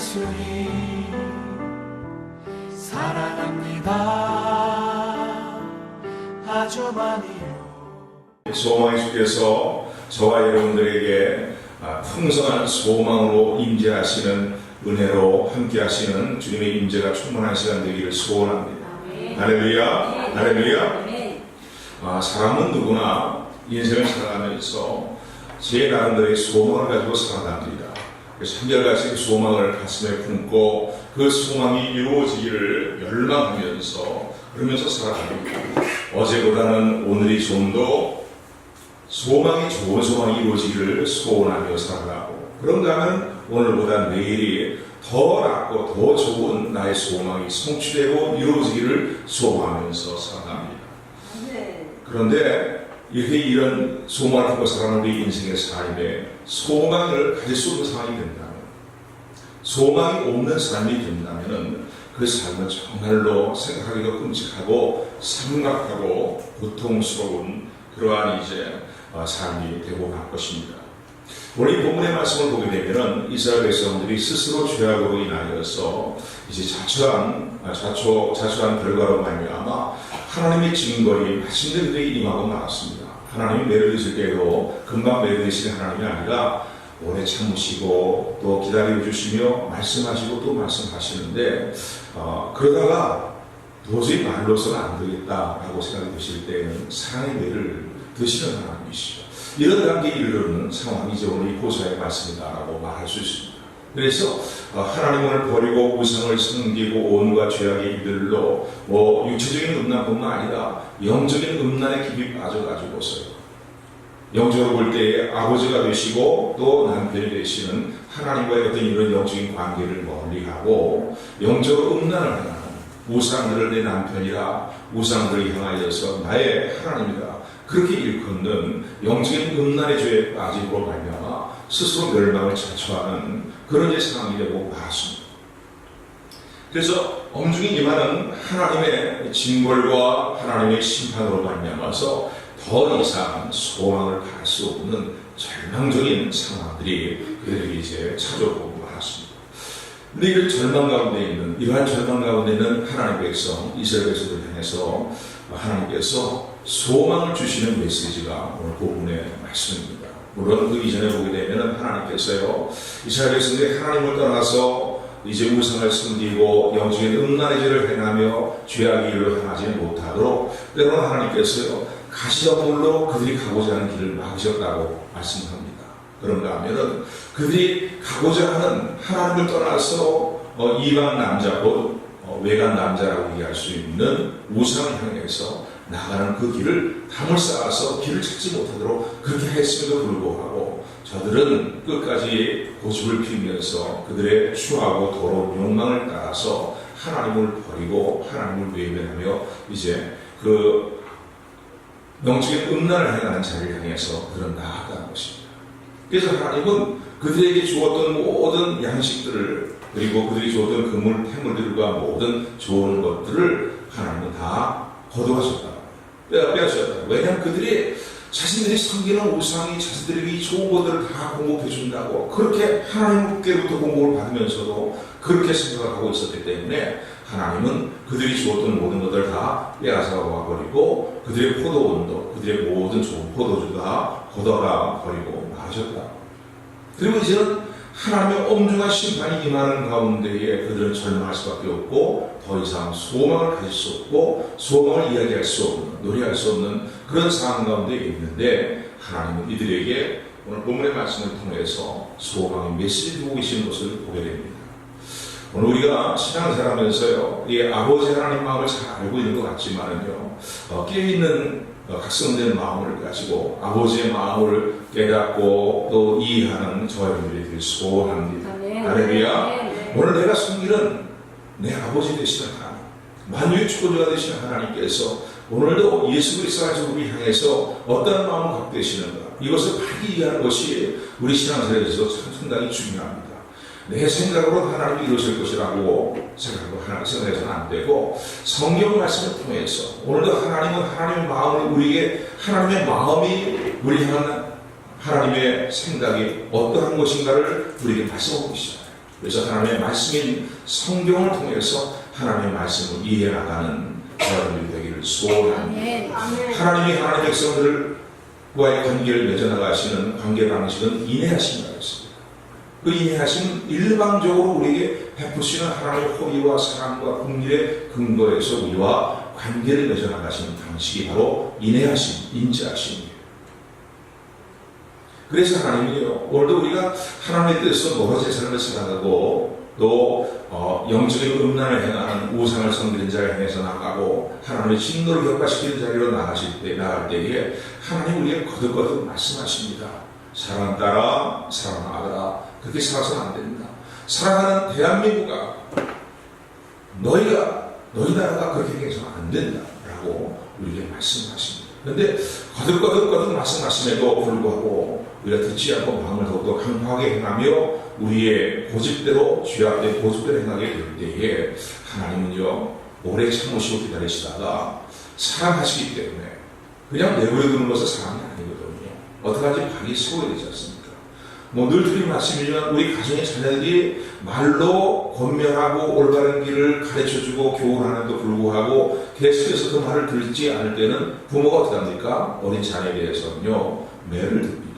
예수님 사랑합니다. 아주 많이요. 소망의 주께서 저와 여러분들에게 풍성한 소망으로 임재하시는 은혜로 함께하시는 주님의 임재가 충만한 시간 되기를 소원합니다. 할렐루야, 할렐루야. 사람은 누구나 인생을 살아가면서 제 나름대로의 소망을 가지고 살아갑니다. 그래서 한결같이 그 소망을 가슴에 품고 그 소망이 이루어지기를 열망하면서 그러면서 살아갑니다. 어제보다는 오늘이 좀 더 소망이 좋은 소망이 이루어지기를 소원하며 살아가고, 그런가 하면 오늘보다 내일이 더 낫고 더 좋은 나의 소망이 성취되고 이루어지기를 소망하면서 살아갑니다. 그런데 이렇게 이런 소망을 갖고 살아가는 우리 인생의 삶에 소망을 가질 수 없는 상황이 된다면, 소망이 없는 삶이 된다면 그 삶은 정말로 생각하기도 끔찍하고 삼각하고 고통스러운 그러한 삶이 되고 갈 것입니다. 오늘 이 본문의 말씀을 보게 되면 이스라엘 백성들이 스스로 죄악으로 인하여서 자초한 결과로 말미암아 하나님의 징벌이 마침내 그들에게 임하고 말았습니다. 하나님이 내려주실 때도 금방 내려주시는 하나님이 아니라 오래 참으시고 또 기다려 주시며 말씀하시고 또 말씀하시는데, 그러다가 도저히 말로서는 안 되겠다라고 생각이 드실 때에는 사랑의 매를 드시는 하나님이시죠. 이런 단계에 이르는 상황이 이제 오늘 이 호세아의 말씀이다라고 말할 수 있습니다. 그래서 하나님을 버리고 우상을 섬기고 온갖 죄악의 이들로 육체적인 음란뿐만 아니라 영적인 음란에 깊이 빠져가지고서요, 영적으로 볼 때에 아버지가 되시고 또 남편이 되시는 하나님과의 어떤 이런 영적인 관계를 멀리하고 영적으로 음란을 하는 우상들을 내 남편이라 우상들을 향하여서 나의 하나님이다 그렇게 일컫는 영적인 음란의 죄에 빠짐으로 말미암아 스스로 멸망을 자초하는 그런 상황이 되고 말았습니다. 그래서 엄중히 임하는 하나님의 징벌과 하나님의 심판으로 말미암아서 더 이상 소망을 갈 수 없는 절망적인 상황들이 그들에게 찾아오고 말았습니다. 근데 이런 절망 가운데 있는, 이러한 절망 가운데 있는 하나님의 백성, 이스라엘 백성들을 향해서 하나님께서 소망을 주시는 메시지가 오늘 본문의 말씀입니다. 물론 그 이전에 보게 되면 하나님께서요, 이스라엘 백성들이 하나님을 떠나서 우상을 섬기고 영적인 음란의 죄를 행하며 죄악의 일을 행하지 못하도록 때로는 하나님께서요, 가시덤불로 그들이 가고자 하는 길을 막으셨다고 말씀합니다. 그런가 하면은 그들이 가고자 하는 하나님을 떠나서 이방 남자, 외간 남자라고 얘기할 수 있는 우상을 향해서 나가는 그 길을 담을 쌓아서 길을 찾지 못하도록 그렇게 했음에도 불구하고 저들은 끝까지 고집을 피우면서 그들의 추하고 더러운 욕망을 따라서 하나님을 버리고 하나님을 외면하며 그 영적인 음란을 행하는 자리를 향해서 그들은 나아가는 것입니다. 그래서 하나님은 그들에게 주었던 모든 양식들을, 그리고 그들이 주었던 금물, 태물들과 모든 좋은 것들을 하나님은 다 거둬가셨다. 빼앗으셨다. 왜냐하면 그들이 자신들이 섬기는 우상이 자신들에게 좋은 것들을 다 공급해 준다고 그렇게 하나님께로부터 공급을 받으면서도 그렇게 생각하고 있었기 때문에 하나님은 그들이 주었던 모든 것들을 다 빼앗아 와버리고 그들의 포도원도, 그들의 모든 좋은 포도주도 다 걷어가 버리고 마셨다. 그리고 이제는 하나님의 엄중한 심판이 임하는 가운데에 그들은 절망할 수밖에 없고 더 이상 소망을 가질 수 없고 소망을 이야기할 수 없는, 노래할 수 없는 그런 상황 가운데 있는데, 하나님은 이들에게 오늘 본문의 말씀을 통해서 소망의 메시지를 주고 계시는 것을 보게 됩니다. 오늘 우리가 신앙생활하면서요, 이 아버지 하나님 마음을 잘 알고 있는 것 같지만은요, 깨어있는 각성된 마음을 가지고 아버지의 마음을 깨닫고 또 이해하는 저와 여러분들이 되길 소원합니다. 할렐루야. 오늘 내가 섬기는 내 아버지 되시는 하나님, 만유의 주권자가 되시는 하나님께서 오늘도 예수 그리스도 안에서 우리 향해서 어떤 마음을 갖고 계시는가, 이것을 빨리 이해하는 것이 우리 신앙생활에서 참 상당히 중요합니다. 내 생각으로 하나님이 이루실 것이라고 생각해서는 안 되고, 성경 말씀을 통해서 오늘도 하나님은 하나님의 마음을 우리에게, 하나님의 마음이 우리 향한 하나님의 생각이 어떠한 것인가를 우리에게 말씀하고 계시잖아요. 그래서 하나님의 말씀인 성경을 통해서 하나님의 말씀을 이해해 나가는 여러분들이 되기를 소원합니다. 하나님이 하나님의 백성들과의 관계를 맺어나가시는 관계 방식은 인내하심이라고 했습니다. 그 인내하심은 일방적으로 우리에게 베푸시는 하나님의 호의와 사랑과 긍휼의 근거에서 우리와 관계를 맺어나가시는 방식이 바로 인내하심, 인자하심이에요. 그래서 하나님이요, 오늘도 우리가 하나님의 뜻에서 멀어진 삶을 살아가고 또 영적인 음란을 행하는 우상을 섬기는 자를 향해서 나가고 하나님의 진노를 격파시키는 자리로 나갈 때에 하나님 우리에게 거듭거듭 말씀하십니다. 사랑 따라 사랑하라. 그렇게 살아서는 안 됩니다. 사랑하는 대한민국아, 너희 나라가 그렇게 해서는 안 된다라고 우리에게 말씀하십니다. 그런데 거듭 말씀하심에도 불구하고 우리가 듣지 않고 마음을 더욱더 강하게 행하며 우리의 고집대로 죄악된 고집대로 행하게 될 때에 하나님은요 오래 참으시고 기다리시다가 사랑하시기 때문에 그냥 내버려 두는 것은 사랑이 아니거든요. 어떡하지 발이 세워야 되지 않습니까? 늘 드린 말씀이지만 우리 가정의 자녀들이 말로 권면하고 올바른 길을 가르쳐주고 교훈하는데도 불구하고 계속해서 그 말을 듣지 않을 때는 부모가 어떻게 합니까? 어린 자녀에 대해서는요 매를 듭니다.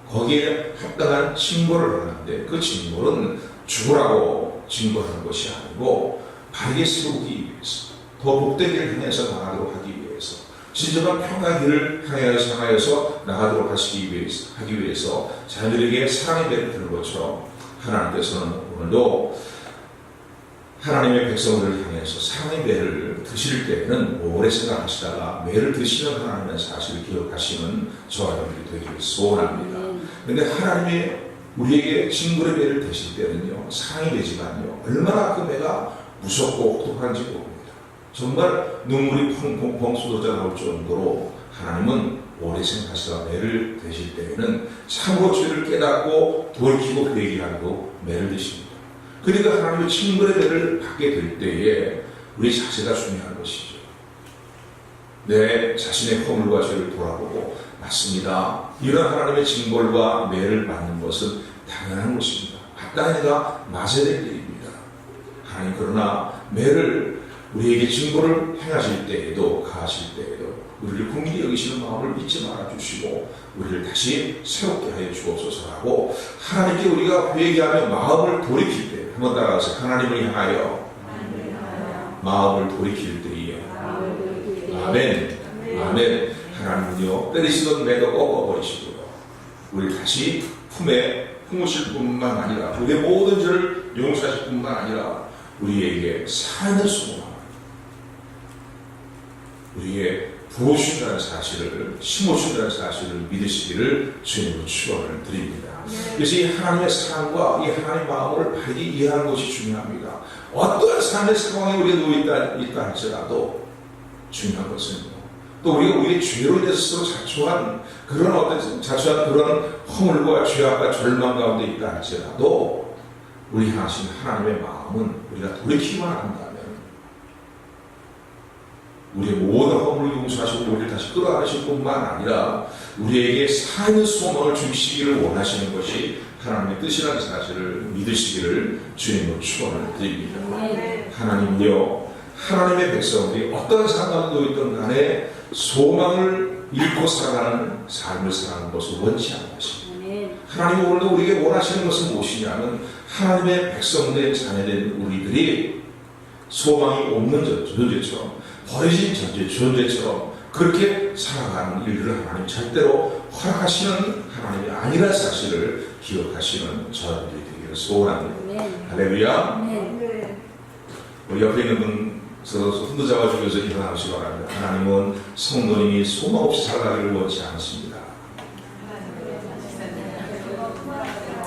거기에 합당한 징벌을 하는데 그 징벌은 죽으라고 징벌하는 것이 아니고 바르게 세우기 위해서 더 복된 길을 향해서 나가도록 하기 위해서 진정한 평화의 길을 향하여서 나가도록 하기 위해서 자녀들에게 사랑의 배를 드는 것처럼 하나님께서는 오늘도 하나님의 백성들을 향해서 사랑의 배를 드실 때에는 오래 생각하시다가 배를 드시는 하나님의 사실을 기억하시는 저와 여러분들이 되기를 소원합니다. 그런데 하나님이 우리에게 징벌의 배를 드실 때는요 사랑의 배지만요 얼마나 그 배가 무섭고 혹독한지 모릅니다. 정말 눈물이 펑펑펑 쏟아져 나올 정도로 하나님은 오래 생각하시다가 매를 드실 때에는 참으로 죄를 깨닫고 돌이키고 회개하고 매를 드십니다. 그러니까 하나님의 징벌의 배를 받게 될 때에 우리 자세가 중요한 것이죠. 내 자신의 허물과 죄를 돌아보고 맞습니다. 이런 하나님의 징벌과 매를 받는 것은 당연한 것입니다. 마땅히 내가 맞아야 될 일입니다. 하나님 그러나 매를 우리에게 징벌을 행하실 때에도 가하실 때에도 우리를 긍휼히 여기시는 마음을 잊지 말아주시고 우리를 다시 새롭게 하여 주옵소서라고 하나님께 우리가 회개하며 마음을 돌이킬 때 한번 따라가서 하나님을 향하여 마음을 돌이킬 때에 아멘 아멘. 하나님은요 때리시던 매도 꺾어버리시고요 우리를 다시 품에 품으실 뿐만 아니라 우리의 모든 죄를 용서하실 뿐만 아니라 우리에게 사는 소망 우리의 부어주신다는 사실을 심어주신다는 사실을 믿으시기를 주님으로 축원을 드립니다. 그래서 이 하나님의 사랑과 이 하나님의 마음을 바르게 이해하는 것이 중요합니다. 어떠한 삶의 상황에 우리가 놓여있다 할지라도 중요한 것은 또 우리가 우리의 죄로 인해서 스스로 자초한 그런 허물과 죄악과 절망 가운데 있다 할지라도 우리 향하신 하나님의 마음은 우리가 돌이키기만 한다면 우리의 모든 허물을 용서하시고 우리를 다시 끌어안으실 뿐만 아니라 우리에게 사는 소망을 주시기를 원하시는 것이 하나님의 뜻이라는 사실을 믿으시기를 주님으로 축원을 드립니다. 하나님요 하나님의 백성들이 어떤 상황도 있든 간에 소망을 잃고 살아가는 삶을 살아가는 것을 원치 않으십니다. 하나님이 오늘도 우리에게 원하시는 것은 무엇이냐면 하나님의 백성된 자녀된 우리들이 소망이 없는 존재처럼 버려진 존재처럼 그렇게 살아가는 일들을 하나님 절대로 허락하시는 하나님이 아니라는 사실을 기억하시는 저들이 되기를 소원합니다. 할렐루야. 우리 옆에 있는 분 서로 손도 잡아주면서 일어나시기 바랍니다. 하나님은 성도님이 소망 없이 살아가기를 원치 않습니다.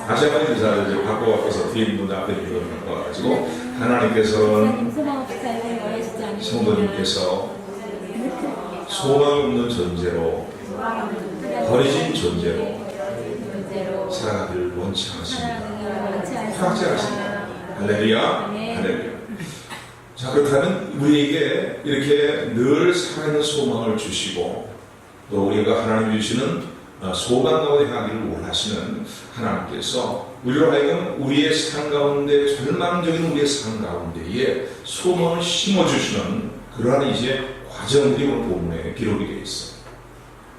다시 한번 인사를 받고 앞에서 뒤에 있는 분 앞에 있는 분 바꿔가지고 하나님께서는 성도님께서 소망 없는 존재로 버려진 존재로 살아가기를 원치 않습니다. 허락지 않습니다. 할렐루야. 할렐루야. 자 그렇다면 우리에게 이렇게 늘 살아있는 소망을 주시고 또 우리가 하나님 주시는 소망 가운데 행하기를 원하시는 하나님께서 우리로 하여금 우리의 삶 가운데 절망적인 우리의 삶 가운데에 소망을 심어주시는 그러한 이제 과정들이 오늘 본문에 기록이 되어 있어요.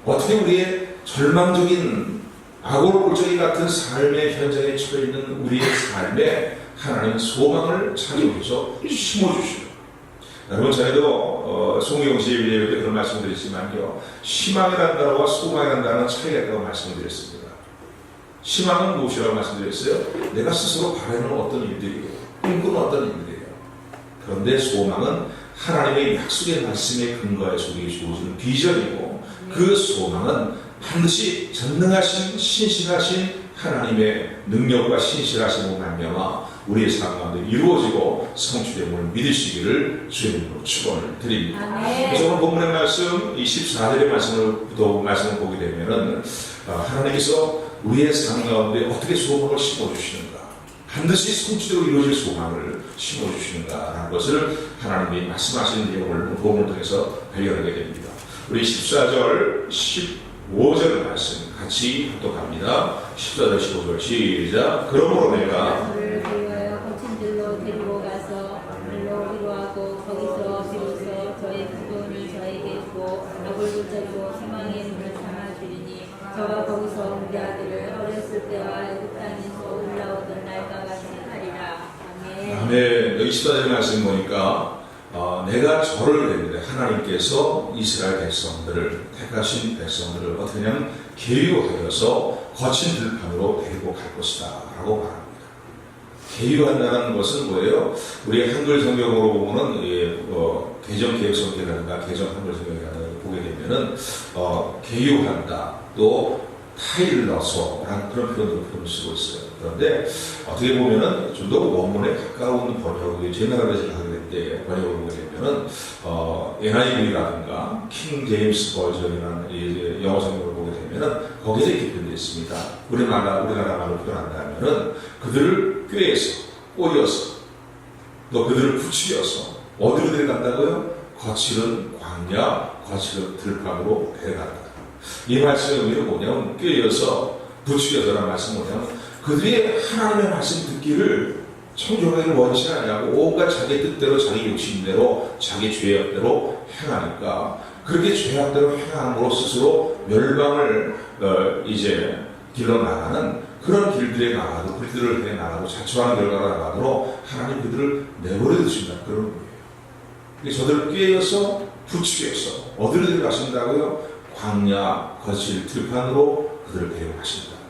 어떻게 우리의 절망적인 아골골짜기 같은 삶의 현장에 처해 있는 우리의 삶에 하나님 소망을 찾아오셔서 심어주시고, 여러분 전에도 송영 씨의 비디오에 그런 말씀드렸지만요, 희망이라는 단어와 소망이라는 단어는 차이가 있다고 말씀드렸습니다. 희망은 무엇이라고 말씀드렸어요? 내가 스스로 바라는 어떤 일들이에요, 꿈꾸는 어떤 일들이에요. 그런데 소망은 하나님의 약속의 말씀에 근거해서 우리에게 주어지는 비전이고, 그 소망은 반드시 전능하신 신실하신 하나님의 능력과 신실하심으로 말미암아 우리의 삶 가운데 이루어지고 성취됨을 믿으시기를 주님으로 축원을 드립니다. 그래서 오늘 본문의 말씀, 이 14절의 말씀을 보게 되면은 하나님께서 우리의 삶 가운데 어떻게 소망을 심어주시는가, 반드시 성취되고 이루어질 소망을 심어주시는가라는 것을 하나님이 말씀하시는 내용을 본문을 통해서 발견하게 됩니다. 우리 14절, 15절 말씀 같이 합독합니다. 14절, 15절 시작. 그러므로 내가 그를 데려와여 거친 들로 데리고 가서 물로 위로하고 거기서 비로소 저의 구원을 저에게 주고 아골골짜기로 사망의 문을 삼아주리니 저와 거기서 우리 아들을 어렸을 때와 애굽 땅에서 올라오던 날과 같이 하리라. 아멘. 아멘. 여기 14절 말씀 보니까 내가 저를 뵙는데 하나님께서 이스라엘 백성들을, 택하신 백성들을 어떻게 하냐면 계유하여서 거친 들판으로 데리고 갈 것이다 라고 말합니다. 계유한다는 것은 뭐예요? 우리 한글 성경으로 보면은 개정개혁성경이라든가 개정 한글 성경이라든가 보게 되면은 계유한다, 또 타일 넣어서라는 그런 표현을 쓰고 있어요. 그런데 어떻게 보면은 좀 더 원문에 가까운 번역이 제너럴에서 하게 될 때 번역을 보게 되면은 NIV라든가 킹 제임스 버전이라는 영어 성경을 보게 되면은 거기에 이렇게 표현되어 있습니다. 우리나라 말로 표현한다면은 그들을 꾀해서, 꼬여서, 또 그들을 부추겨서 어디로 데려간다고요? 거칠은 광야, 거칠은 들판으로 데려간다. 이 말씀의 의미는 뭐냐면, 꾀여서, 부추겨서라는 말씀은 뭐냐면, 그들이 하나님의 말씀 듣기를 청종하기를 원치 않냐고 온갖 자기 뜻대로, 자기 욕심대로, 자기 죄악대로 행하니까, 그렇게 죄악대로 행함으로 스스로 멸망을 이제 길러 나가는 그런 길들에 나가도, 그들을 해 나가도, 자초하는 결과가 나가도록 하나님 그들을 내버려 두신다, 그런 거예요. 저들을 꾀여서, 부추겨서 어디로 데려가신다고요? 광야, 거칠 들판으로 그들을 데려가신다.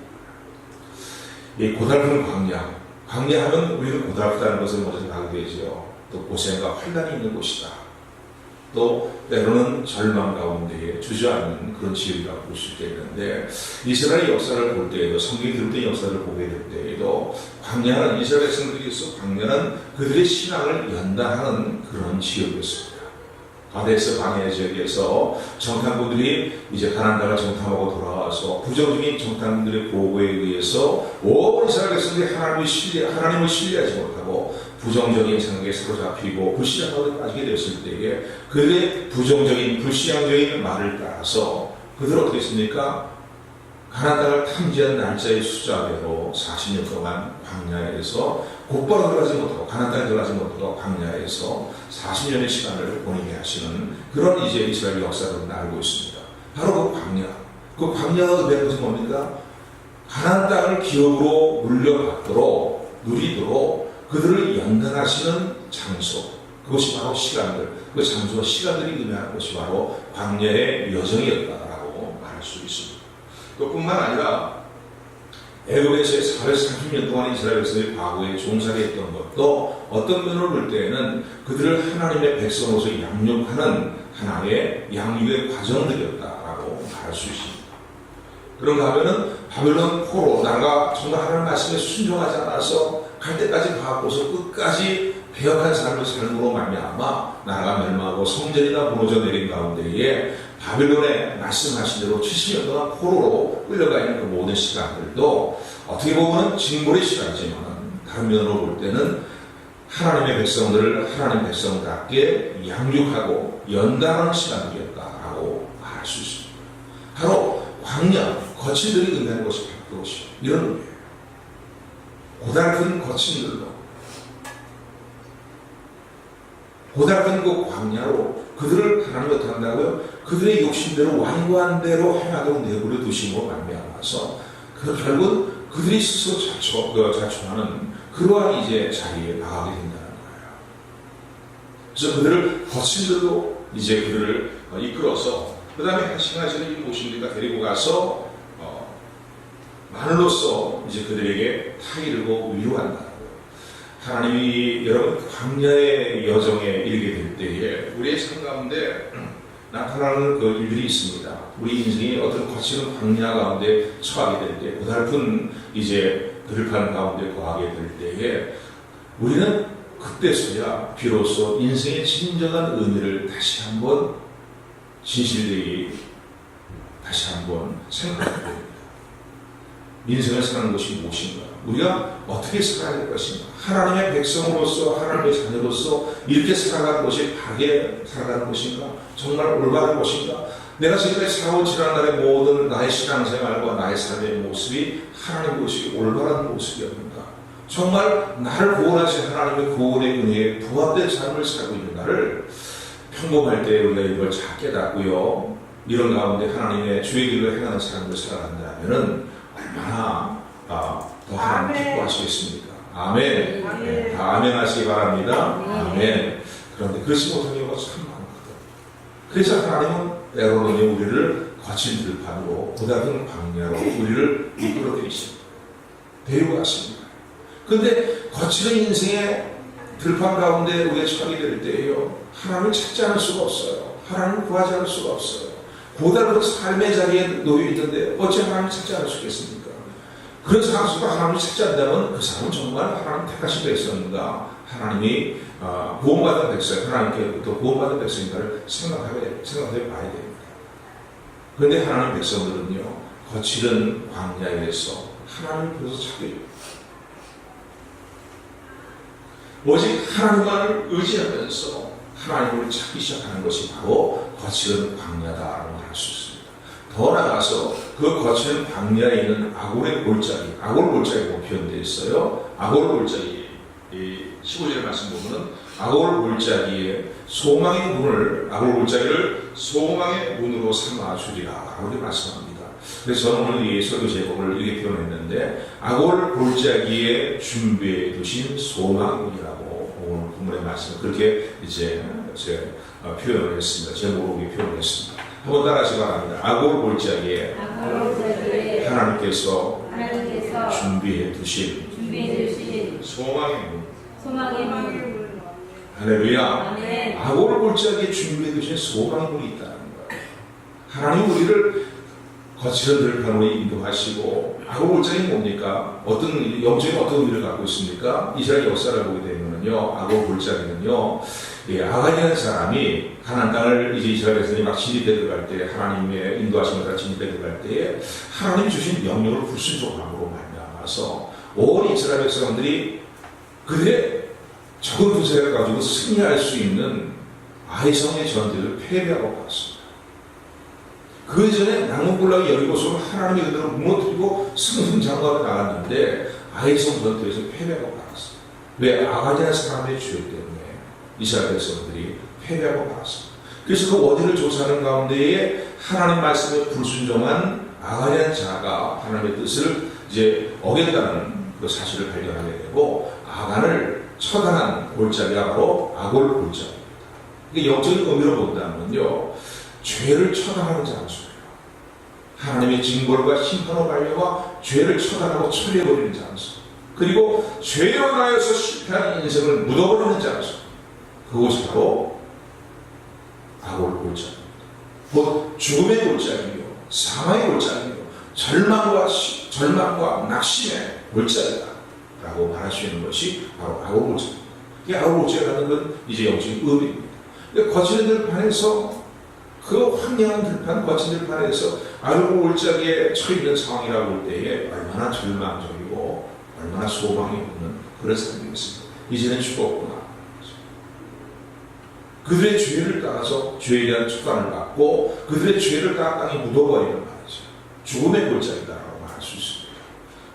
이 고달픈 광야하면 우리는 고달프다는 것을 먼저 알게 되죠. 또 고생과 환난이 있는 곳이다. 또 때로는 절망 가운데에 주저앉는 그런 지역이라고 볼 수 있겠는데, 이스라엘 역사를 볼 때에도, 성경이 들을 역사를 보게 될 때에도 광야는, 이스라엘 백성들에게서 광야는 그들의 신앙을 연단하는 그런 지역이었습니다. 가데스 바네 지역에서 정탐꾼들이 이제 가나안 땅을 정탐하고 돌아와서 부정적인 정탐꾼들의 보고에 의해서 온 이스라엘 백성들이 하나님을 신뢰하지 못하고 부정적인 생각에 사로잡히고 불신앙 가운데 빠지게 됐을 때에 그들의 부정적인 불신앙적인 말을 따라서 그들은 어떻게 했습니까? 가나안 땅을 탐지한 날짜의 숫자대로 40년 동안 광야에서 곧바로 들어가지 못하고, 가나안 땅에 들어가지 못하고 광야에서 40년의 시간을 보내게 하시는 그런 이제 이스라엘 역사를 알고 있습니다. 바로 그 광야가 된 것은 뭡니까? 가나안 땅을 기업으로 물려받도록, 누리도록 그들을 연단하시는 장소, 그것이 바로 시간들, 그 장소와 시간들이 의미하는 것이 바로 광야의 여정이었다라고 말할 수 있습니다. 그뿐만 아니라 애굽에서의 430년 동안 이스라엘 백성의 과거에 종살이 했던 것도 어떤 면을 볼 때에는 그들을 하나님의 백성으로서 양육하는 하나의 양육의 과정들이었다라고 말할 수 있습니다. 그런가 하면은 바벨론 포로, 나라가 정말 하나님 말씀에 순종하지 않아서 갈 때까지 가고서 끝까지 배역한 삶을 삶으로 말미암아 나라가 멸망하고 성전이나 무너져 내린 가운데에 바벨론에 말씀하신 대로 70년 동안 포로로 끌려가 있는 그 모든 시간들도 어떻게 보면 징벌의 시간이지만 다른 면으로 볼 때는 하나님의 백성들을 하나님 백성답게 양육하고 연단하는 시간들이었다라고 말할 수 있습니다. 바로 광야, 거친 들이 은혜하는 것이 바쁜 것이 이런 의미예요. 고달픈 거친 들로, 고달픈 그 광야로 그들을 하나님 어떻게 한다고요? 그들의 욕심대로 완고한 대로 행하도록 내버려 두심으로 말미암아서 그 결국 그들이 스스로 자초하는 그러한 이제 자리에 나가게 된다는 거예요. 그래서 그들을 거친 들로 이제 그들을 이끌어서 그 다음에 한싱하시는 이 모신들과 데리고 가서 마늘로서 이제 그들에게 타이르고 위로한다는 거예요. 하나님이 여러분 광야의 여정에 이르게 될 때에 우리의 삶 가운데 나타나는 그 일들이 있습니다. 우리 인생이 어떤 거칠은 광야 가운데 처하게 될 때, 고달픈 이제 들판 가운데 거하게 될 때에 우리는 그때서야 비로소 인생의 진정한 의미를 다시 한번 진실되게 다시 한번 생각하게 됩니다. 인생을 사는 것이 무엇인가? 우리가 어떻게 살아야 될 것인가? 하나님의 백성으로서, 하나님의 자녀로서 이렇게 살아가는 것이 바르게 살아가는 것인가? 정말 올바른 것인가? 내가 지금까지 살아온 지난날의 모든 나의 신앙생활과 나의 삶의 모습이 하나님 것이 올바른 모습이었는가? 정말 나를 구원하신 하나님의 구원의 은혜에 부합된 삶을 살고 있는 나를 평범할 때 우리가 이걸 잘 깨닫고요. 이런 가운데 하나님의 주의 길을 행하는 사람을 살아간다면 얼마나 더 하나님 기뻐하시겠습니까? 아멘. 네, 다 아멘 하시기 바랍니다. 아멘. 그런데 그렇지 못한 경우가 참 많거든. 그래서 하나님은 때로는 우리를 거친 들판으로 고달픈 광야로 우리를 이끌어들이십니다. 데리고 갔습니다. 그런데 거치는 인생의 들판 가운데 우리가 처하게 될 때에요, 하나님을 찾지 않을 수가 없어요. 하나님을 구하지 않을 수가 없어요. 고달픈 삶의 자리에 놓여 있는데 어찌 하나님을 찾지 않을 수 있겠습니까? 그런 사람 속에 하나님을 찾지 않다면 그 사람은 정말 하나님 택하신 백성인가, 하나님이 구원받은 백성, 하나님께부터 구원받은 백성인가를 생각해 봐야 됩니다. 그런데 하나님 백성들은요, 거칠은 광야에서 하나님을 불러서 찾게 됩니다. 오직 하나님만을 의지하면서 하나님을 찾기 시작하는 것이 바로 거칠은 광야다라고 할 수 있습니다. 더 나아가서 그 거칠은 광야에 있는 아골의 골짜기, 아골 골짜기라고 표현되어 있어요. 아골 골짜기, 15절의 말씀 보면은 아골 골짜기에 소망의 문을, 아골 골짜기를 소망의 문으로 삼아 주리라 라고 말씀합니다. 그래서 저는 오늘 이 설교 제목을 이렇게 표현했는데, 아골 골짜기에 준비해 두신 소망의 문이라고 오늘 본문의 말씀을 그렇게 이제 제가 표현을 했습니다. 제목으로 표현을 했습니다. 한번 따라하시기 바랍니다. 아골 골짜기에 하나님께서 준비해 두신 소망의 문. 할렐루야. 아골 골짜기에 준비해 두신 소망의 문이 있다는 거예요. 하나님 우리를 거칠은 들판으로 인도하시고, 아골 골짜기는 뭡니까? 어떤 영적인 어떤 의미를 갖고 있습니까? 이스라엘 역사를 보게 되면요, 아골 골짜기는요, 아간이라는 사람이 가나안 땅을 이제 이스라엘 백성이 막 진입해 들어갈 때, 하나님의 인도하심을 따라 진입해 들어갈 때에 하나님이 주신 명령을 불순종함으로 말미암아서 온 이스라엘 백성들이 그들의 적은 군사를 가지고 승리할 수 있는 아이성의 전쟁을 패배하고 갔습니다. 그 전에 낭문굴락이 여리고서 하나님이 그들을 무너뜨리고 승승장구하고 나갔는데 아이성 전투에서 패배하고 나갔어요. 왜? 아간이라는 사람의 죄 때문에 이스라엘 백성들이 패배하고 나갔습니다. 그래서 그 원인을 조사하는 가운데에 하나님 말씀에 불순종한 아간이라는 자가 하나님의 뜻을 이제 어겼다는 그 사실을 발견하게 되고, 아간을 처단한 골짜기가 바로 아골 골짜기입니다. 이게 영적인 의미로 본다면요, 죄를 처단하는 장소예요. 하나님의 징벌과 심판의 발려와 죄를 처단하고 처리해버리는 장소, 그리고 죄로 인하여서 실패한 인생을 묻어버리는 장소, 그것이 바로 아골 골짜기입니다. 곧 죽음의 골짜기요, 사망의 골짜기요, 절망과 낙심의 골짜기다라고 말할 수 있는 것이 바로 아골 골짜기입니다. 이 아골 골짜기라는 건 이제 영적인 의미입니다. 거치는 들판에서, 그 황량한 들판, 거친 들판에서 아골 골짜기에 처있는 상황이라고 볼 때에 얼마나 절망적이고 얼마나 소망이 없는 그런 삶이었습니다. 이제는 죽었구나. 그들의 죄를 따라서 죄에 대한 처단을 받고 그들의 죄를 따라 땅에 묻어버리는 말이죠. 죽음의 골짜기다라고 말할 수 있습니다.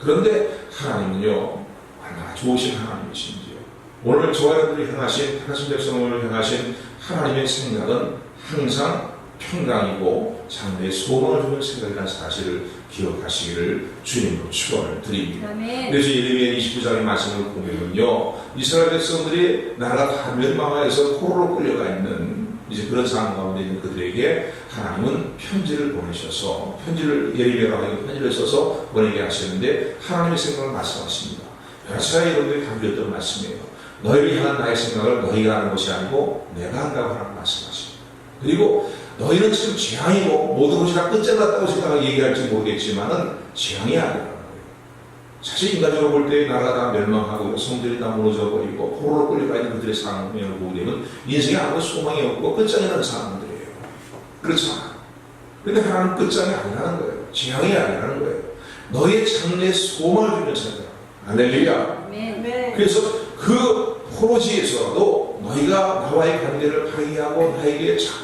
그런데 하나님은요, 얼마나 좋으신 하나님이신지요. 오늘 저와 여러분들이 향하신, 택하신 백성을 향하신 하나님의 생각은 항상 평강이고 장래의 소망을 주는 생각이라는 사실을 기억하시기를 주님으로 축원을 드립니다. 아멘. 그래서 예레미야 29장의 말씀을 보면요, 이스라엘 백성들이 나라가 다 멸망하여서 포로로 끌려가 있는 이제 그런 상황 가운데 있는 그들에게 하나님은 편지를 보내셔서, 편지를 예레미야라고 하는 편지를 써서 보내게 하시는데 하나님의 생각을 말씀하십니다. 여러차례 여러분들이 감겼던 말씀이에요. 너희를 향한 나의 생각을 너희가 하는 것이 아니고 내가 한다고 하라고 말씀하십니다. 그리고 너희는 지금 재앙이고 모든 것이 다 끝장났다고 생각하고 얘기할지 모르겠지만은 재앙이 아니라는 거예요. 사실 인간적으로 볼 때 나라가 다 멸망하고 성들이 다 무너져 버리고 포로로 끌려가 있는 그들의 상황을 보게 되면 인생에 아무 소망이 없고 끝장이 나는 상황들이에요. 그렇잖아. 그런데 하나님은 끝장이 아니라는 거예요. 재앙이 아니라는 거예요. 너희의 장래에 소망을 주는 생각. 할렐루야. 그래서 그 포로지에서도 너희가 나와의 관계를 파괴하고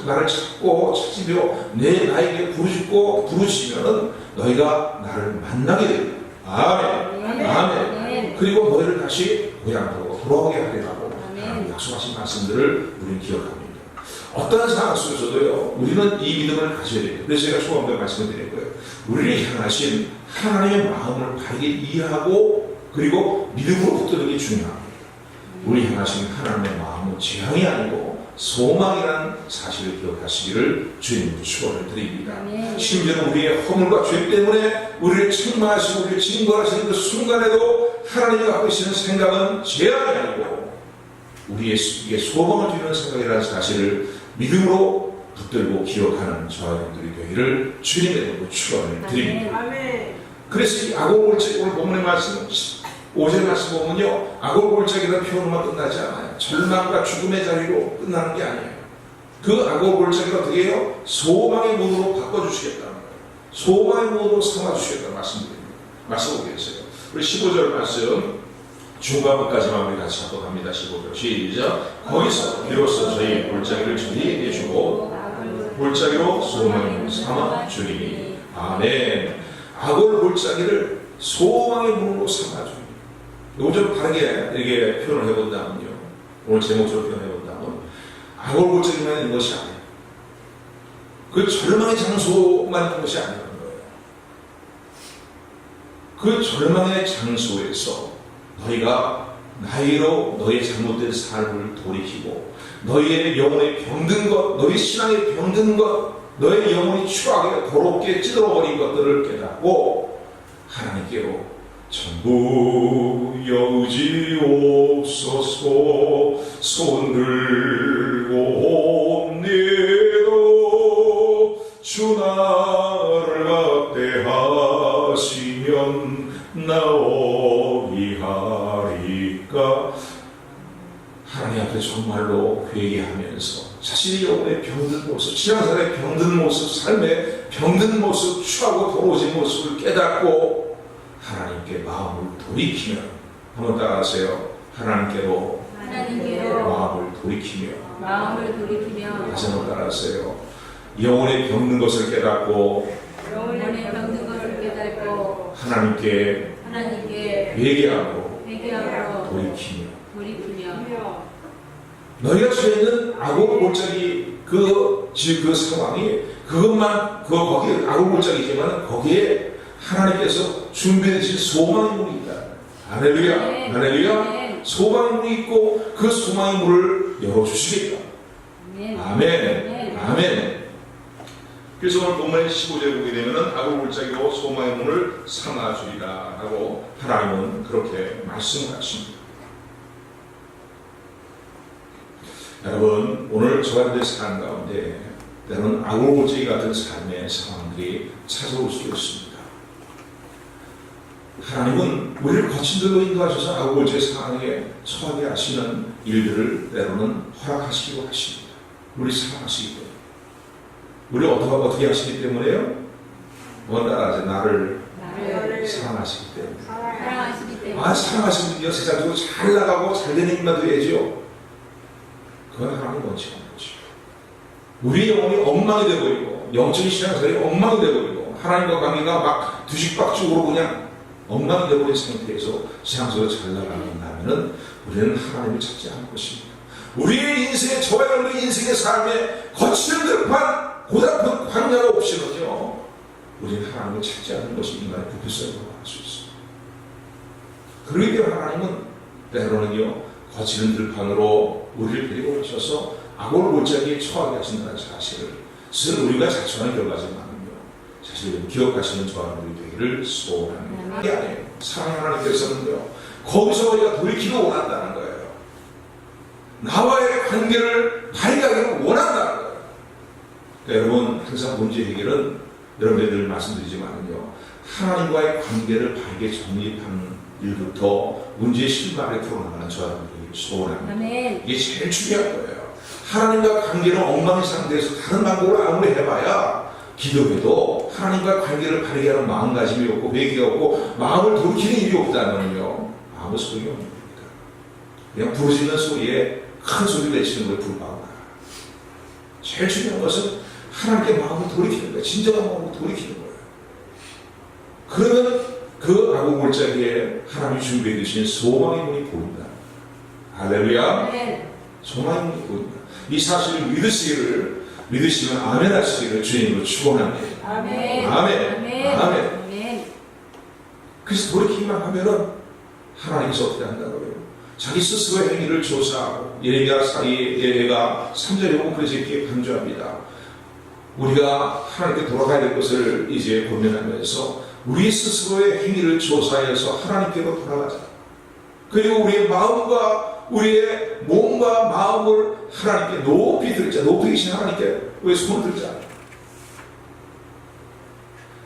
나를 찾고 찾으며 나에게 부르짖으면 너희가 나를 만나게 됩니다. 아멘. 아멘. 그리고 너희를 다시 고향으로 돌아오게 하리라고 하나님 약속하신 말씀들을 우리는 기억합니다. 어떠한 상황 속에서도요, 우리는 이 믿음을 가져야 됩니다. 그래서 제가 초반부에 말씀을 드린 거예요. 우리를 향하신 하나님의 마음을 바르게 이해하고 그리고 믿음으로 붙드는 게 중요합니다. 우리 향하신 하나님의 마음은 재앙이 아니고 소망이라는 사실을 기억하시기를 주님으로 축원을 드립니다. 심지어는 우리의 허물과 죄 때문에 우리를 책망하시고 우리를 징벌하시는 그 순간에도 하나님이 갖고 계시는 생각은 재앙이 아니고 우리에게 소망을 주는 생각이라는 사실을 믿음으로 붙들고 기억하는 저와 여러분들이 되기를 주님의 이름으로 축원을 드립니다. 그래서 이 아골골짜기, 오늘 본문의 말씀 5절 말씀 보면요, 아골골짜기라는 표현으로만 끝나지 않아요. 절망과 죽음의 자리로 끝나는 게 아니에요. 그 아골골짜기가 어떻게 해요? 소망의 문으로 바꿔주시겠다는 거예요. 소망의 문으로 삼아주시겠다는 말씀드립니다. 말씀 보겠어요. 우리 15절 말씀 중간부까지만 우리 같이 한번 갑니다. 15절 시작. 거기서 비로소 저희 골짜기를 저희에게 주고 골짜기로 소망의 문을 삼아 주리니. 아멘. 아골골짜기를 소망의 문으로 삼아주니. 이거 좀 다르게 이렇게 표현을 해본다면요, 오늘 제목적으로 표현해본다면 아골골짜기만 있는 것이 아니에요. 그 절망의 장소만 있는 것이 아니라는 거예요. 그 절망의 장소에서 너희가 나이로 너희의 잘못된 삶을 돌이키고 너희의 영혼에 병든 것, 너희 신앙에 병든 것, 너의 영혼이 추하게 더럽게 찌들어버린 것들을 깨닫고 하나님께로 전부 여지옵소서. 손들고 옵니도 주 나를 막대하시면 나오리하리까. 하나님 앞에 정말로 회개하면서 자신의 영혼의 병든 모습, 신앙생활의 병든 모습, 삶의 병든 모습, 추하고 더러워진 모습을 깨닫고 하나님께 마음을 돌이키며, 한번 따라하세요. 하나님께로 마음을 돌이키며, 다시 한번 따라하세요. 영혼의 병든 것을 깨닫고 하나님께 회개하고 돌이키며. 너희가 처해 있는 아골골짜기 그 상황이 거기에 아골골짜기지만 거기에 하나님께서 준비해 주신 소망의 문이 있다. 할렐루야. 할렐루야. 소망의 문이 있고 그 소망의 문을 열어주시겠다. 아멘. 아멘. 그래서 오늘 본문의 15절에 보게 되면은 아골골짜기로 소망의 문을 삼아주리라 하고 하나님은 그렇게 말씀하십니다. 여러분, 오늘 저와 여러분의 삶 가운데 때로는 아골골짜기 같은 삶의 상황들이 찾아올 수 있습니다. 하나님은 우리를 거친 길로 인도하셔서 아골골짜기 상황에 처하게 하시는 일들을 때로는 허락하시기도 하십니다. 우리 사랑하시기 때문에. 우리 어떻게 하시기 때문에요? 따라하세요. 나를 사랑하시기 때문에. 사랑하시는 분이요, 세상적으로 잘 나가고 잘 되는 일만 돼야죠. 그건 하나님 원칙인 거죠. 우리 영혼이 엉망이 되어버리고 영적인 신앙생활이 엉망이 되어버리고 하나님과 관계가 막 뒤죽박죽으로 그냥 엉망이 되어버린 상태에서 세상적으로 잘 나가는다면 우리는 하나님을 찾지 않을 것입니다. 우리의 인생의 저와 여러분의 인생의 삶에 거칠은 들판 고달픈 광야가 없이는요 우리는 하나님을 찾지 않는 것이 인간의 부패성이라고 할 수 있습니다. 그러기 때문에 하나님은 때로는요 거칠은 들판으로 우리를 데리고 오셔서 악을 골짜기에 처하게 하신다는 사실을 스스로 우리가 자초하는 결과지만은요 사실 기억하시는 저와 여러분이 되기를 소원합니다. 이게 아니에요. 사랑의 하나님께서는요 거기서 우리가 돌이키고 원한다는 거예요. 나와의 관계를 발견하기를 원한다는 거예요. 그러니까 여러분 항상 문제 해결은 여러분들 늘 말씀드리지만요 하나님과의 관계를 바르게 정립하는 일부터 문제의 실마리에 풀어나가는 저와 여러분들이 소원합니다. 아멘. 이게 제일 중요한 거예요. 하나님과 관계는 엉망인 상태에서 다른 방법을 아무리 해봐야 기도해도 하나님과 관계를 바르게 하는 마음가짐이 없고 회개가 없고 마음을 돌이키는 일이 없다면요 아무 소용이 없는 겁니다. 그냥 부르짖는 소리에 큰 소리를 내치는 것에 불과하다. 제일 중요한 것은 하나님께 마음을 돌이키는 거예요. 진정한 마음을 돌이키는 거예요. 그러면 그 악의 골짜기에 하나님이 준비해 주신 소망의 문이 보인다. 할렐루야. 네. 소망의 문이 보인다. 이 사실을 믿으시면 아멘 하시기를 주님으로 축원합니다. 아멘. 아멘. 아멘. 아멘. 아멘. 그래서 돌이키기만 하면은 하나님께서 어떻게 한다고요? 자기 스스로의 행위를 조사하고 예레미야 사이에가 3절에 보면 그래서 이렇게 강조합니다. 우리가 하나님께 돌아가야 될 것을 이제 고민하면서 우리 스스로의 행위를 조사해서 하나님께로 돌아가자. 그리고 우리의 마음과 우리의 몸과 마음을 하나님께 높이 들자. 높이 계신 하나님께 왜 손을 들자.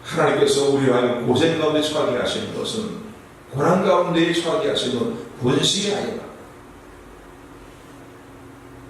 하나님께서 우리와 하여금 고생 가운데 처하게 하시는 것은 고난 가운데 처하게 하시는 본식이 아니라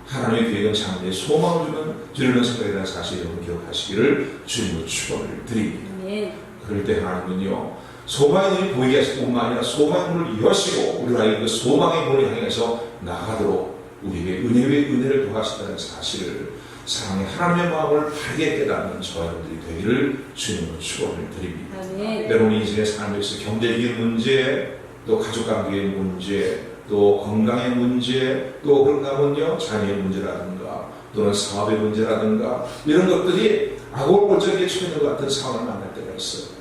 하나님의 계획은 장래에 소망을 주는 생각에 대한 사실을 기억하시기를 주님으로 축원을 드립니다. 아멘. 그럴 때 하나님은요 소망의 눈이 보이게 하실 뿐만 아니라 소망의 문을 여시고 우리가 그 소망의 문을 향해서 나가도록 우리에게 은혜 위에 은혜를 더하신다는 사실을 사랑의 하나님의 마음을 바르게 깨닫는 저와 여러분들이 되기를 주님으로 축원을 드립니다. 아멘. 여러분 인생의 삶에서 경제적인 문제, 또 가족관계의 문제, 또 건강의 문제, 또 그런가 하면요 자녀의 문제라든가 또는 사업의 문제라든가 이런 것들이 악골골짜기에 처해 있는 것 같은 상황을 만날 때가 있어요.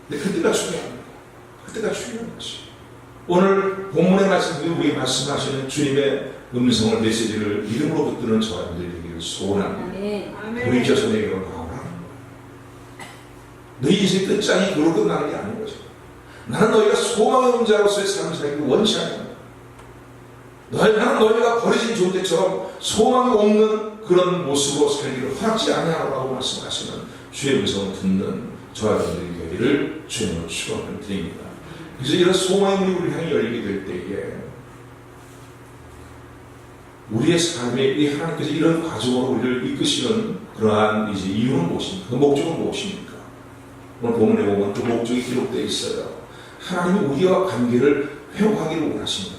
근데 그때가 중요합니다. 그때가 중요한 것이 오늘 본문의 말씀이 우리에게 말씀하시는 주님의 음성을 메시지를 이름으로 붙드는 저와 여러분들이 되기를 소원합니다. 아멘. 돌이켜서 내게로 나오라는 거예요. 너희 인생 끝장이 그로 끝나는 게 아닌 거죠. 나는 너희가 소망의 없는 자로서의 삶을 살기를 원치 않는다. 나는 너희가 버려진 존재처럼 소망이 없는 그런 모습으로 살기를 허락지 않냐라고 말씀하시는 주의 음성을 듣는 저와 여러분들이 되기를 주님으로 축원을 드립니다. 그래서 이런 소망의 문이 우리 향해 열리게 될 때에 우리의 삶에 이 하나님께서 이런 과정으로 우리를 이끄시는 그러한 이제 이유는 무엇입니까? 그 목적은 무엇입니까? 오늘 본문에 보면 그 목적이 기록되어 있어요. 하나님이 우리와 관계를 회복하기를 원하신다.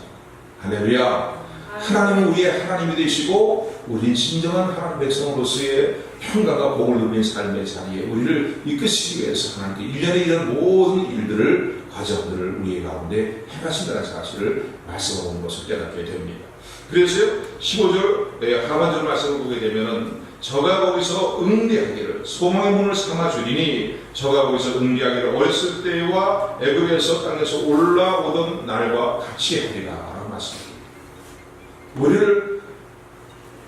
할렐루야. 하나님은 우리의 하나님이 되시고 우리는 진정한 하나님 백성으로서의 평강과 복을 누리는 삶의 자리에 우리를 이끄시기 위해서 하나님께 일련의 이런 모든 일들을 과정들을 우리의 가운데 행하신다는 사실을 말씀하는 것을 깨닫게 됩니다. 그래서 15절 하반절 말씀을 보게 되면은 저가 거기서 응대하기를 소망의 문을 삼아 주리니 저가 거기서 응대하기를 어렸을 때와 애굽에서 땅에서 올라오던 날과 같이 하리라 라고 말씀합니다. 우리를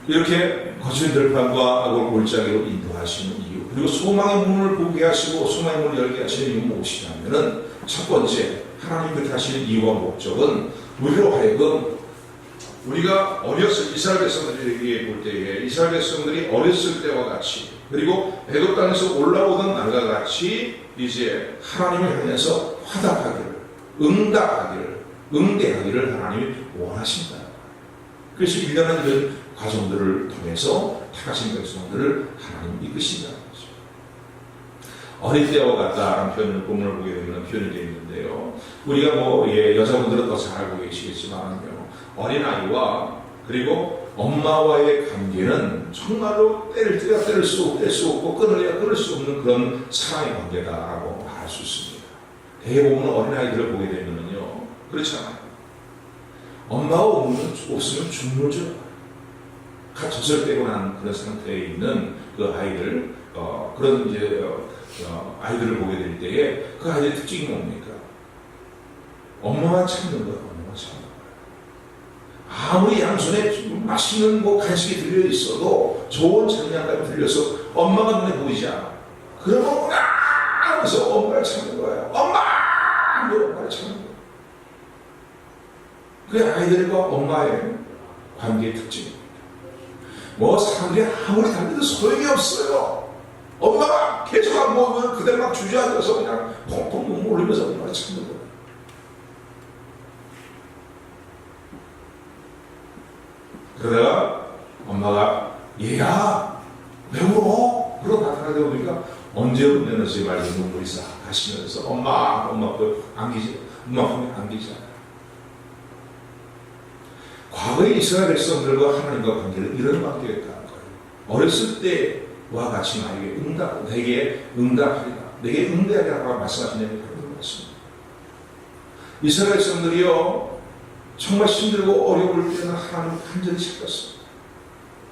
이렇게 거친 들판과 악을 골짜기로 인도하시는 이유, 그리고 소망의 문을 보게 하시고 소망의 문을 열게 하시는 이유는 무엇이냐면은 첫 번째 하나님 그렇게 하시는 이유와 목적은 우리로 하여금 우리가 어렸을 이스라엘 백성들에게 볼 때에 이스라엘 백성들이 어렸을 때와 같이 그리고 애굽 땅에서 올라오던 날과 같이 이제 하나님을 향해서 화답하기를 응답하기를 응대하기를 하나님이 원하신다. 그래서 일련한 이런 과정들을 통해서 택하신 백성들을 하나님 이끄신다는 거죠. 어릴 때와 같다라는 표현을 본문을 보게 되면 표현이 되어 있는데요. 우리가 여자분들은 더 잘 알고 계시겠지만요. 어린아이와 그리고 엄마와의 관계는 정말로 뗄 때가 뗄 수 없고 끊으려야 끊을 수 없는 그런 사랑의 관계다라고 말할 수 있습니다. 대부분 어린아이들을 보게 되면요, 그렇잖아요. 엄마가 없으면 죽는 줄 알아요. 젖을 빼고 난 그런 상태에 있는 그 아이들, 그런 이제 아이들을 보게 될 때에 그 아이들의 특징이 뭡니까? 엄마만 찾는 거예요. 엄마만 찾는 거예요. 아무리 양손에 맛있는 뭐 간식이 들려 있어도 좋은 장난감이 들려서 엄마가 눈에 보이지 않아. 그러면 하면서 엄마를 찾는 거예요. 엄마! 하면서 엄마를 찾는 거예요. 그게 아이들과 엄마의 관계의 특징입니다. 뭐 사람들이 아무리 달려도 소용이 없어요. 엄마가 계속 안 보면 그대로 막 주저앉아서 그냥 펑펑 눈물 흘리면서 엄마를 찾는 거예요. 그러다가 엄마가 얘야 왜 울어? 그러고 나타나다 보니까 언제 울면서 말이 눈물이 싹 가시면서 엄마 그 안기지, 엄마 품에 안기지 않아요. 과거의 이스라엘 백성들과 하나님과 관계는 이런 관계였다는 거예요. 어렸을 때와 같이 내게 응답하리라, 내게 응대하리라고 말씀하시는 그런 말씀입니다. 이스라엘 백성들이요, 정말 힘들고 어려울 때는 하나님 간절히 찾았습니다.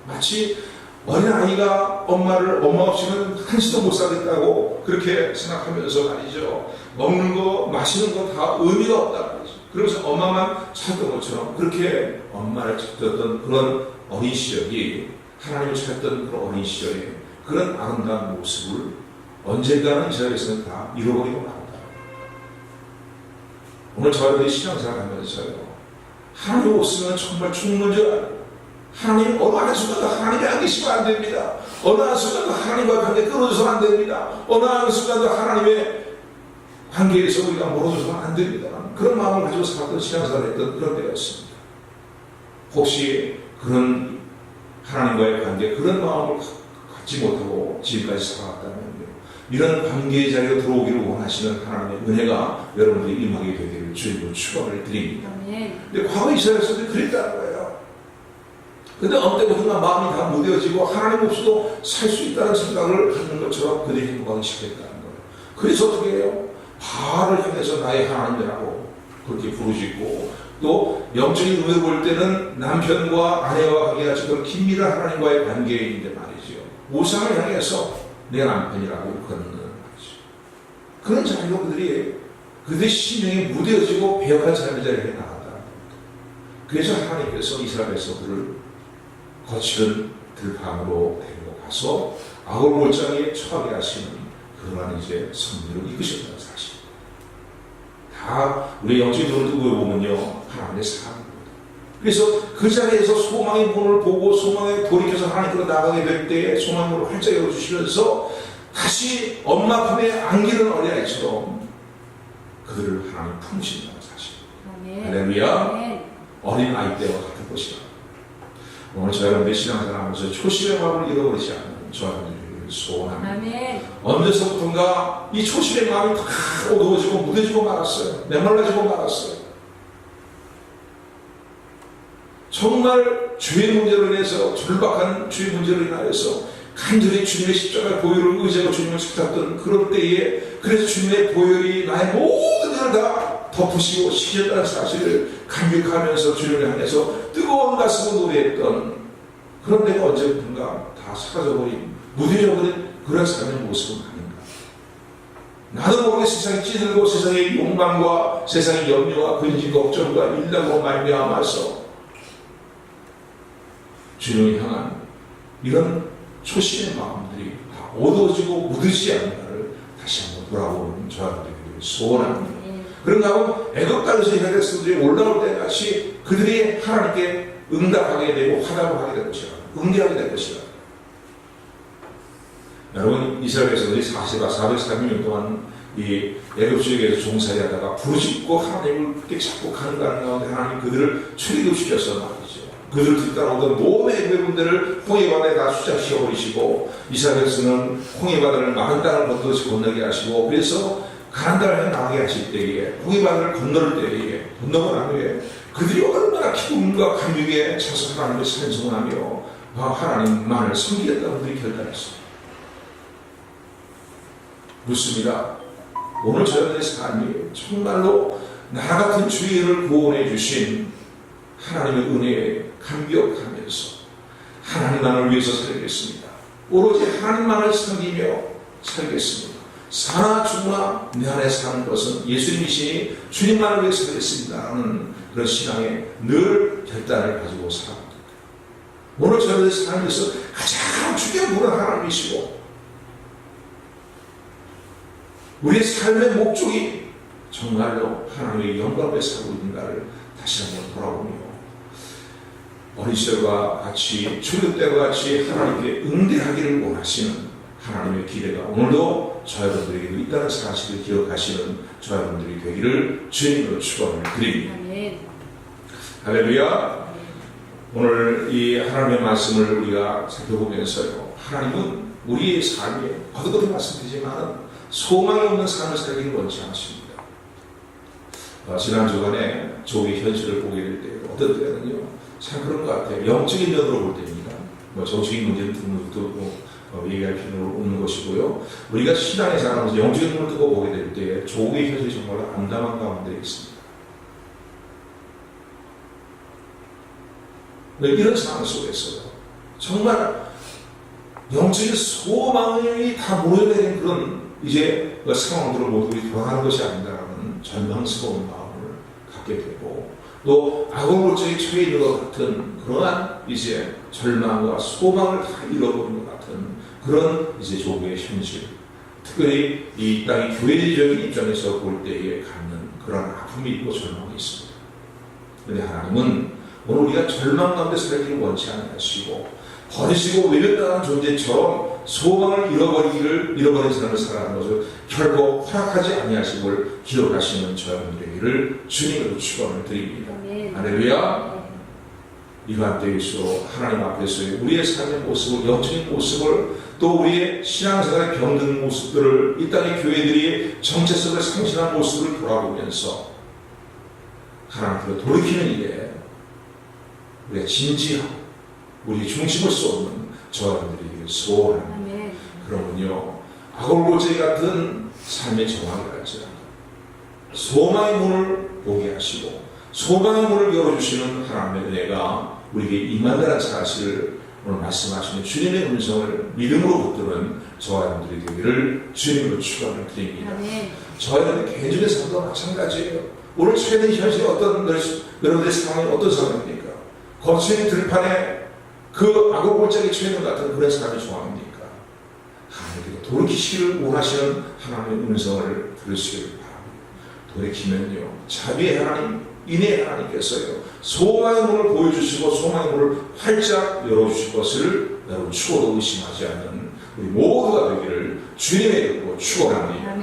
마치 어린아이가 엄마 없이는 한시도 못 살겠다고 그렇게 생각하면서 말이죠. 먹는 거, 마시는 거 다 의미가 없다는 거죠. 그러면서 엄마만 찾던 것처럼 그렇게 엄마를 찾던 그런 어린 시절이, 하나님을 찾던 그런 어린 시절에 그런 아름다운 모습을 언젠가는 이스라엘에서는 다 잃어버리고 말았다. 오늘 저희들이 신앙생활 하면서요, 하나님 없으면 정말 죽는 줄 알아요. 하나님 어느 한순간도 하나님이 안 계시면 안 됩니다. 어느 한순간도 하나님과 관계 끊어져서는 안 됩니다. 어느 한순간도 하나님의 관계에서 우리가 멀어져서는 안 됩니다. 그런 마음을 가지고 살았던 신앙생활을 했던 그런 때였습니다. 혹시 그런 하나님과의 관계, 그런 마음을 갖지 못하고 지금까지 살아왔다면요, 이런 관계의 자리로 들어오기를 원하시는 하나님의 은혜가 여러분들이 임하게 되기를 주님으로 축원을 드립니다. 근데 과거 이스라엘에서도 그랬다는 거예요. 근데 어느 때부터가 마음이 다 무뎌지고 하나님 없이도 살 수 있다는 생각을 갖는 것처럼 그들이 행복하기 시작했다는 거예요. 그래서 어떻게 해요? 바알을 향해서 나의 하나님이라고 그렇게 부르짖고, 또 영적인 눈으로 볼 때는 남편과 아내와 관계가 지금 긴밀한 하나님과의 관계인데 말이죠. 우상을 향해서 내 남편이라고 그러는 말이죠. 그런 자리로 그들의 심령이 무뎌지고 배역한 삶의 자리에 나간다는 겁니다. 그래서 하나님께서 이스라엘 백성들을 거칠은 들판으로 데리고 가서 아골 몰장에 처하게 하시는 그러한 이제 선비를 이끄셨다는 사실입니다. 다 우리 영적인 눈을 뜨고 보면요, 하나님의 사랑입니다. 그래서 그 자리에서 소망의 문을 보고 소망에 돌이켜서 하나님께로 나가게 될 때에 소망의 문을 활짝 열어주시면서 다시 엄마 품에 안기는 어린아이처럼 그들을 하나님 품으신다는 사실입니다. 할렐루야. 어린아이 때와 같은 것이다. 오늘 저희 여러분의 신앙생활 하면서 초심의 마음을 잃어버리지 않는 저와 여러분들이 소원합니다. 언제서부턴가 이 초심의 마음이 다 어두워지고 무뎌지고 말았어요. 메말라지고 말았어요. 정말 죄의 문제로 인해서, 절박한 죄의 문제로 인하여서 간절히 주님의 십자가 보혈을 의지하고 주님을 찾았던 그런 때에, 그래서 주님의 보혈이 나의 모든 일을 다 덮으시고 시켰다는 사실을 감격하면서 주님을 향해서 뜨거운 가슴으로 노래했던 그런 때가 언제부턴가 다 사라져버린, 무뎌져버린 그런 삶의 모습은 아닌가. 나도 모르게 세상이 찌들고 세상의 욕망과 세상의 염려와 근심 걱정과 일당으로 말미암아서 주님을 향한 이런 초심의 마음들이 다 어두워지고 무뎌지지 않는가를 다시 한번 돌아보는 저와 되기를 소원합니다. 그런가 하면 애굽 땅에서 이스라엘 백성들이 올라올 때 같이 그들이 하나님께 응답하게 되고 화답을 하게 될 것이라, 응대하게 될 것이라. 여러분, 이스라엘 백성들이 430년 동안 이 애굽 지역에서 종살이 하다가 부르짖고 하나님을 찾고 가는 가운데 하나님 그들을 출애굽시켜서 말이죠. 그들을 뒤따라오던 모든 애굽분들을 홍해바다에 다 수장시켜버리시고, 이스라엘 백성은 홍해바다를 마른 땅을 건너게 하시고, 그래서 가난다를 나가게 하실 때에 고기바다를 건널 때에 건너고 난 후에 그들이 얼마나 기쁨과 감격에 차서 하나님을 찬송하며 하나님만을 섬기겠다고 그들이 결단했습니다. 묻습니다. 오늘 저희들의 삶이 정말로 나라 같은 주의를 구원해 주신 하나님의 은혜에 감격하면서 하나님만을 위해서 살겠습니다. 오로지 하나님만을 섬기며 살겠습니다. 사나 죽으나 내 안에 사는 것은 예수님이시니 주님만을 위해 살겠습니다라는 그런 신앙에 늘 결단을 가지고 살아갑니다. 오늘 저희들의 삶에서 가장 중요한 분은 하나님이시고 우리의 삶의 목적이 정말로 하나님의 영광에 살고 있는가를 다시 한번 돌아보며 어린 시절과 같이 초교 때와 같이 하나님께 응대하기를 원하시는 하나님의 기대가 오늘도 저 여러분들에게도 있다는 사실을 기억하시는 저 여러분들이 되기를 주님으로 축원을 드립니다. 아멘. 할렐루야. 오늘 이 하나님의 말씀을 우리가 살펴보면서요, 하나님은 우리의 삶에 거듭거듭 말씀드리지만 소망이 없는 삶을 살기를 원치 않습니다. 지난 주간에 조기 현실을 보게 될 때 어떤 때는요 참 그런 것 같아요. 영적인 면으로 볼 때입니다. 정치적인 문제는 얘기할 필요는 없는 것이고요. 우리가 신앙에 살아가면서 영적인 눈을 뜨고 보게 될 때 조기 현실이 정말 암담한 가운데 있습니다. 이런 상황 속에서 정말 영적인 소망이 다 모여내는 그런 이제 상황들을 모두 돌아가는 것이 아닌가라는 절망스러운 마음을 갖게 되고 또 악어물질에 처해 있는 것 같은 그러한 이제 절망과 소망을 다 잃어버린 것 같은 그런 이제 조국의 현실, 특별히 이 땅의 교회적인 입장에서 볼 때에 갖는 그런 아픔이 있고 절망이 있습니다. 그런데 하나님은 오늘 우리가 절망 가운데 살기를 원치 않으시고 버리시고 외면당한 존재처럼 소망을 잃어버린 삶을 살아가는 것을 결코 허락하지 아니하심을 기억하시는 저여러분들에게를 주님으로 축원을 드립니다. 할렐루야. 이러한 때일수록 하나님 앞에서의 우리의 삶의 모습을, 영적인 모습을 또 우리의 신앙생활의 병든 모습들을 이 땅의 교회들이 정체성을 상실한 모습을 돌아보면서 하나님께로 돌이키는 일에 우리가 진지하고 우리 중심을 쏟는 저여러분들이 소원합니다. 그러면요 아골골제이 같은 삶의 정황이 갈지라도 소망의 문을 보게 하시고 소망의 문을 열어주시는 하나님의 은혜가 우리에게 임한다는 사실을 오늘 말씀하시는 주님의 음성을 믿음으로 붙드는 저와 여러분들이 되기를 주님으로 축원을 드립니다. 저와 여러분의 개인적인 삶도 마찬가지예요. 오늘 최근 현실이 여러분들의 상황이 어떤 상황입니까? 거친 들판에 그 악어골짜기 처해있는 같은 그런 사람이 좋아합니까? 하나님께서 돌이키시기를 원하시는 하나님의 음성을 들으시기를 바랍니다. 돌이키면요 자비의 하나님, 인애의 하나님께서요 소망의 문을 보여주시고 소망의 문을 활짝 열어주실 것을 여러분 추워도 의심하지 않는 우리 모두가 되기를 주님의 이름으로 축원합니다.